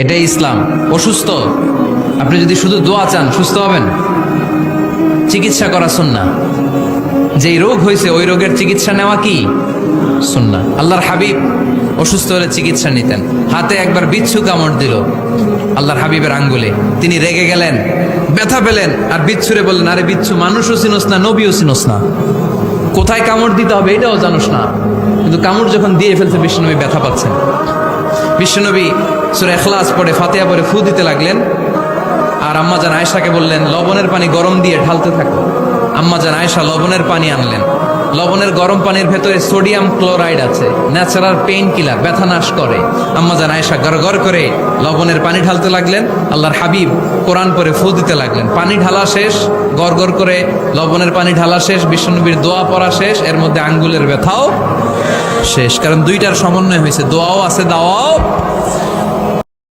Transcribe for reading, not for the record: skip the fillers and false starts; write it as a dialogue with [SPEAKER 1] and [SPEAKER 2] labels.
[SPEAKER 1] এটাই ইসলাম। অসুস্থ, আপনি যদি শুধু দোয়া চান সুস্থ হবেন। চিকিৎসা করা সুন্নাহ। যেই রোগ হয়েছে ওই রোগের চিকিৎসা নেওয়া কি সুন্নাহ। আল্লাহর হাবিব অসুস্থ হলে চিকিৎসা নিতেন। হাতে একবার বিচ্ছু কামড় দিল আল্লাহর হাবিবের আঙ্গুলে, তিনি রেগে গেলেন, ব্যথা পেলেন, আর বিচ্ছুরে বললেন, আরে বিচ্ছু, মানুষও চিনোস না, নবীও চিনোস না, কোথায় কামড় দিতে হবে এটাও জানোস না। কিন্তু কামড় যখন দিয়ে ফেলছে বিশ্বনবী ব্যথা পাচ্ছেন। বিশ্বনবী সূরা ইখলাস পড়ে ফাতিহা পড়ে ফু দিতে লাগলেন, আর আম্মাজান আয়েশাকে বললেন লবণের পানি গরম দিয়ে ঢালতে থাকো। আম্মাজান আয়েশা লবণের পানি আনলেন। লবণের গরম পানির ভেতরে সোডিয়াম ক্লোরাইড আছে, ন্যাচারাল পেইন কিলার, ব্যথা নাশ করে। আম্মাজান আয়েশা গড় করে লবণের পানি ঢালতে লাগলেন। আল্লাহর হাবিব কোরআন পরে ফু দিতে লাগলেন। পানি ঢালা শেষ, গড় করে লবণের পানি ঢালা শেষ, বিশ্বনবীর দোয়া পড়া শেষ, এর মধ্যে আঙ্গুলের ব্যথাও শেষ। কারণ দুইটার সমন্বয় হয়েছে, দোয়াও আছে, দাওয়াও